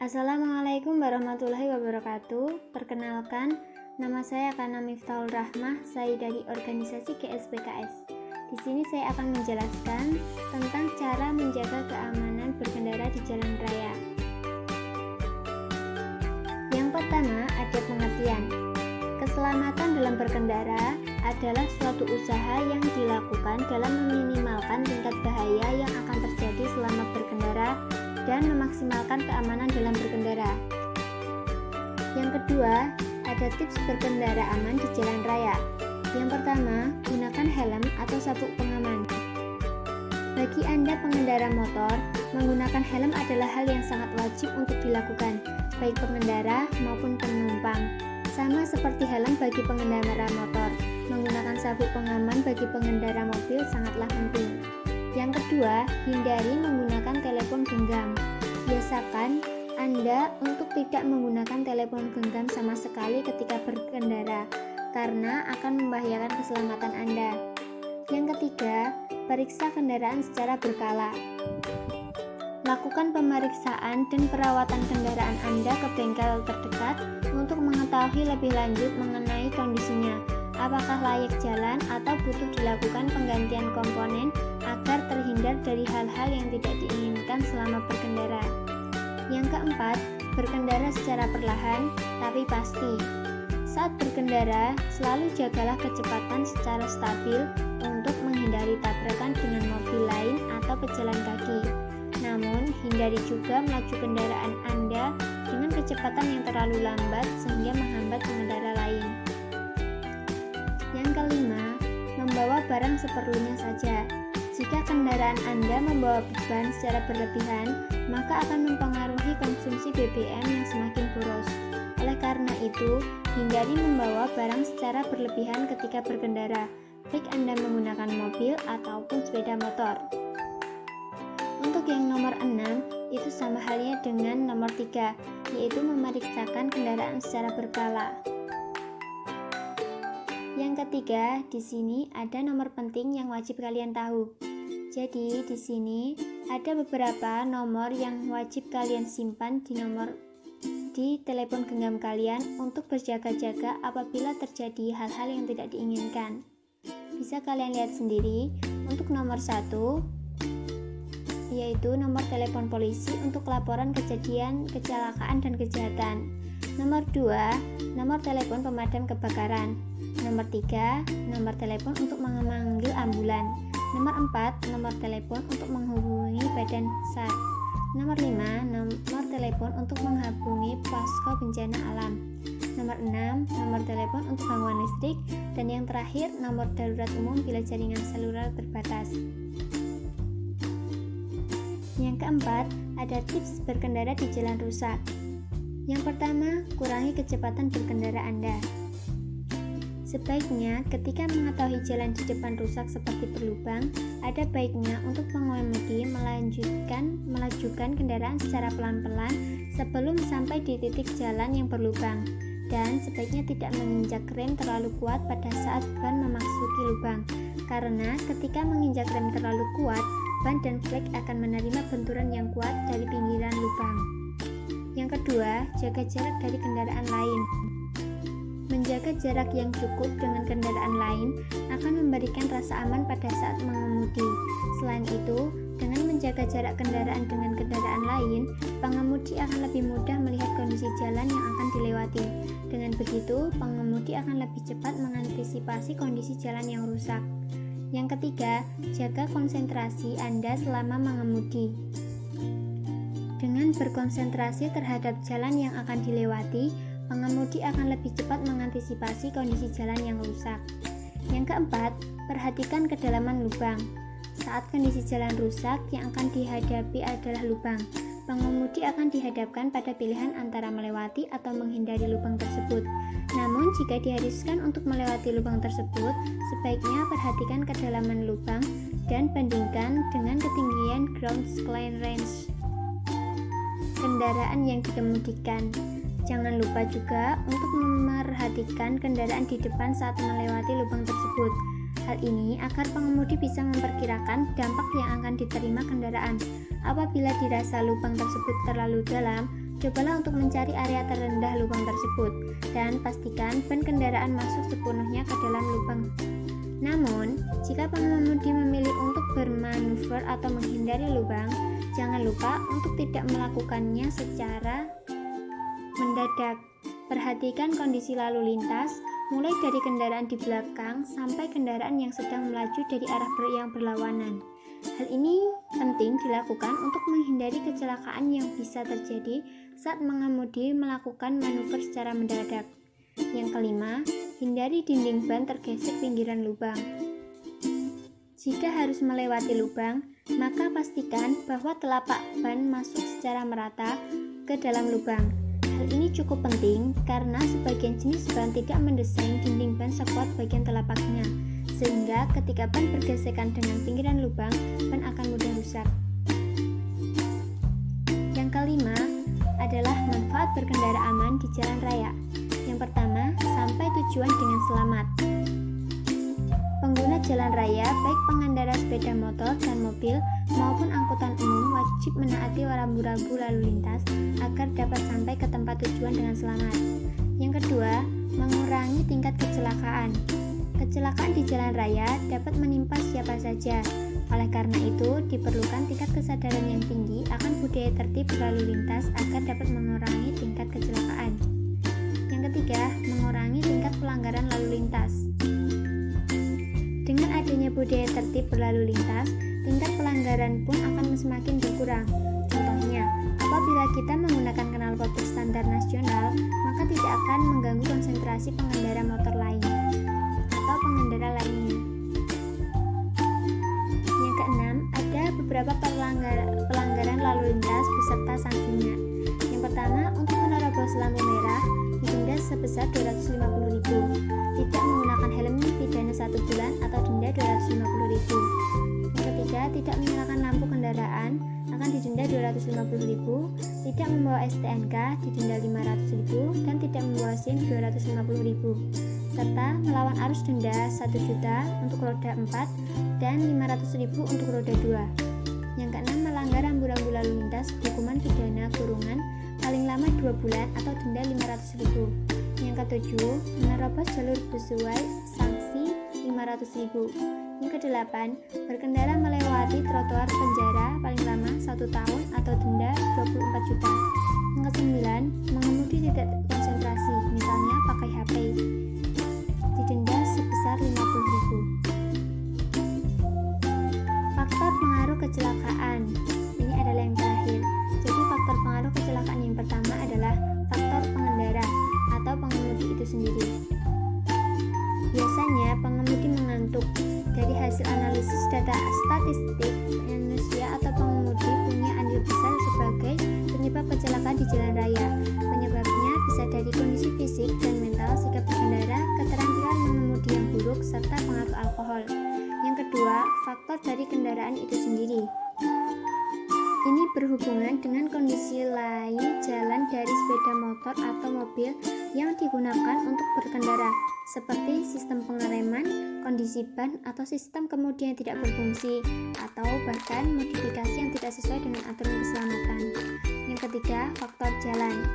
Assalamualaikum warahmatullahi wabarakatuh. Perkenalkan, nama saya Kana Miftahul Rahmah. Saya dari organisasi GSPKS. Di sini saya akan menjelaskan tentang cara menjaga keamanan berkendara di jalan raya. Yang pertama, ada pengertian. Keselamatan dalam berkendara adalah suatu usaha yang dilakukan dalam meminimalkan tingkat bahaya yang akan terjadi selama berkendara dan memaksimalkan keamanan dalam berkendara. Yang kedua, ada tips berkendara aman di jalan raya. Yang pertama, gunakan helm atau sabuk pengaman. Bagi Anda pengendara motor, menggunakan helm adalah hal yang sangat wajib untuk dilakukan, baik pengendara maupun penumpang. Sama seperti helm bagi pengendara motor, menggunakan sabuk pengaman bagi pengendara mobil sangatlah penting. Yang kedua, hindari menggunakan telepon genggam. Biasakan Anda untuk tidak menggunakan telepon genggam sama sekali ketika berkendara, karena akan membahayakan keselamatan Anda. Yang ketiga, periksa kendaraan secara berkala. Lakukan pemeriksaan dan perawatan kendaraan Anda ke bengkel terdekat untuk mengetahui lebih lanjut mengenai kondisinya, apakah layak jalan atau butuh dilakukan penggantian komponen agar terhindar dari hal-hal yang tidak diinginkan selama berkendara. Yang keempat, berkendara secara perlahan tapi pasti. Saat berkendara, selalu jagalah kecepatan secara stabil untuk menghindari tabrakan dengan mobil lain atau pejalan kaki. Namun, hindari juga melaju kendaraan Anda dengan kecepatan yang terlalu lambat sehingga menghambat pengendara lain. Yang kelima, membawa barang seperlunya saja. Jika kendaraan Anda membawa beban secara berlebihan, maka akan mempengaruhi konsumsi BBM yang semakin boros. Oleh karena itu, hindari membawa barang secara berlebihan ketika berkendara, baik Anda menggunakan mobil ataupun sepeda motor. Untuk yang nomor 6, itu sama halnya dengan nomor 3, yaitu memeriksakan kendaraan secara berkala. Yang ketiga, di sini ada nomor penting yang wajib kalian tahu. Jadi, di sini ada beberapa nomor yang wajib kalian simpan di telepon genggam kalian untuk berjaga-jaga apabila terjadi hal-hal yang tidak diinginkan. Bisa kalian lihat sendiri. Untuk nomor 1, yaitu nomor telepon polisi untuk laporan kejadian kecelakaan dan kejahatan. Nomor 2, nomor telepon pemadam kebakaran. Nomor 3, nomor telepon untuk memanggil ambulan. Nomor 4, nomor telepon untuk menghubungi badan SAR. Nomor 5, nomor telepon untuk menghubungi posko bencana alam. Nomor 6, nomor telepon untuk gangguan listrik. Dan yang terakhir, nomor darurat umum bila jaringan seluler terbatas. Yang keempat, ada tips berkendara di jalan rusak. Yang pertama, kurangi kecepatan berkendara Anda. Sebaiknya, ketika mengetahui jalan di depan rusak seperti berlubang, ada baiknya untuk pengemudi melajukan kendaraan secara pelan-pelan sebelum sampai di titik jalan yang berlubang, dan sebaiknya tidak menginjak rem terlalu kuat pada saat ban memasuki lubang, karena ketika menginjak rem terlalu kuat, ban dan flek akan menerima benturan yang kuat dari pinggiran lubang. Yang kedua, jaga jarak dari kendaraan lain. Menjaga jarak yang cukup dengan kendaraan lain akan memberikan rasa aman pada saat mengemudi. Selain itu, dengan menjaga jarak kendaraan dengan kendaraan lain, pengemudi akan lebih mudah melihat kondisi jalan yang akan dilewati. Dengan begitu, pengemudi akan lebih cepat mengantisipasi kondisi jalan yang rusak. Yang ketiga, jaga konsentrasi Anda selama mengemudi. Dengan berkonsentrasi terhadap jalan yang akan dilewati, pengemudi akan lebih cepat mengantisipasi kondisi jalan yang rusak. Yang keempat, perhatikan kedalaman lubang. Saat kondisi jalan rusak, yang akan dihadapi adalah lubang. Pengemudi akan dihadapkan pada pilihan antara melewati atau menghindari lubang tersebut. Namun, jika diharuskan untuk melewati lubang tersebut, sebaiknya perhatikan kedalaman lubang dan bandingkan dengan ketinggian ground clearance kendaraan yang dikemudikan. Jangan lupa juga untuk memerhatikan kendaraan di depan saat melewati lubang tersebut. Hal ini agar pengemudi bisa memperkirakan dampak yang akan diterima kendaraan. Apabila dirasa lubang tersebut terlalu dalam, Cobalah untuk mencari area terendah lubang tersebut dan pastikan ban kendaraan masuk sepenuhnya ke dalam lubang. Namun, jika pengemudi memilih untuk bermanuver atau menghindari lubang, jangan lupa untuk tidak melakukannya secara mendadak. Perhatikan kondisi lalu lintas, mulai dari kendaraan di belakang sampai kendaraan yang sedang melaju dari arah yang berlawanan. Hal ini penting dilakukan untuk menghindari kecelakaan yang bisa terjadi saat mengemudi melakukan manuver secara mendadak. Yang kelima, hindari dinding ban tergesek pinggiran lubang. Jika harus melewati lubang, maka pastikan bahwa telapak ban masuk secara merata ke dalam lubang. Hal ini cukup penting karena sebagian jenis ban tidak mendesain dinding ban sekuat bagian telapaknya, sehingga ketika ban bergesekan dengan pinggiran lubang, ban akan mudah rusak. Yang kelima adalah manfaat berkendara aman di jalan raya. Yang pertama, sampai tujuan dengan selamat. Pengguna jalan raya, baik pengendara sepeda motor dan mobil maupun angkutan umum, wajib menaati rambu-rambu lalu lintas agar dapat sampai ke tempat tujuan dengan selamat. Yang kedua, mengurangi tingkat kecelakaan. Kecelakaan di jalan raya dapat menimpa siapa saja. Oleh karena itu, diperlukan tingkat kesadaran yang tinggi akan budaya tertib berlalu lintas agar dapat mengurangi tingkat kecelakaan. Yang ketiga, mengurangi tingkat pelanggaran lalu lintas. Dengan adanya budaya tertib berlalu lintas, tingkat pelanggaran pun akan semakin berkurang. Contohnya, apabila kita menggunakan knalpot berstandar nasional, maka tidak akan mengganggu konsentrasi pengendara motor lain atau pengendara lainnya. Yang keenam, ada beberapa pelanggaran lalu lintas beserta sanksinya. Yang pertama, untuk menerobos lampu merah didenda sebesar 250.000. Tidak menggunakan helm pidana 1 bulan atau denda 250.000. Yang ketiga, tidak menyalakan lampu kendaraan akan didenda 250.000. Tidak membawa STNK didenda 500.000 dan tidak membawa SIM 250.000. Serta melawan arus denda 1 juta untuk roda 4 dan 500.000 untuk roda 2. Yang keenam, melanggar rambu-rambu lalu lintas, hukuman pidana kurungan paling lama 2 bulan atau denda 500.000. Yang ketujuh, menerobos jalur sesuai sanksi 500.000. Yang kedelapan, berkendara melewati trotoar penjara paling lama 1 tahun atau denda 24 juta. Yang kesembilan, mengemudi tidak konsentrasi, misalnya pakai HP, didenda sebesar 50.000. Faktor pengaruh kecelakaan. Ini adalah yang terakhir. Jadi faktor pengaruh kecelakaan yang pertama adalah faktor pengendara atau pengemudi itu sendiri. Biasanya pengemudi mengantuk. Dari hasil analisis data statistik, manusia atau pengemudi punya andil besar sebagai penyebab kecelakaan di jalan raya. Penyebabnya bisa dari kondisi fisik dan mental, sikap berkendara, keterampilan mengemudi yang buruk, serta pengaruh alkohol. Yang kedua, faktor dari kendaraan itu sendiri. Ini berhubungan dengan kondisi lain jalan dari sepeda motor atau mobil yang digunakan untuk berkendara, seperti sistem pengereman, kondisi ban, atau sistem kemudi yang tidak berfungsi, atau bahkan modifikasi yang tidak sesuai dengan aturan keselamatan. Yang ketiga, faktor jalan.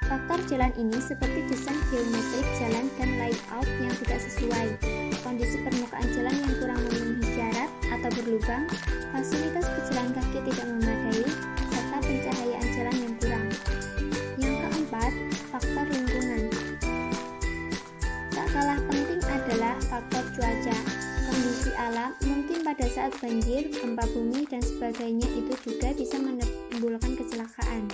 Faktor jalan ini seperti desain geometrik jalan dan layout yang tidak sesuai, kondisi permukaan jalan yang kurang memenuhi syarat atau berlubang, fasilitas pejalan kaki tidak memadai, serta pencahayaan jalan yang kurang. Yang keempat, faktor lingkungan. Tak kalah penting adalah faktor cuaca. Kondisi alam mungkin pada saat banjir, gempa bumi, dan sebagainya itu juga bisa menimbulkan kecelakaan.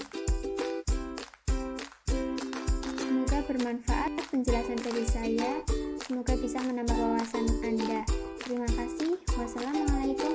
Semoga bermanfaat penjelasan dari saya. Semoga bisa menambah wawasan Anda. Terima kasih. Wassalamualaikum.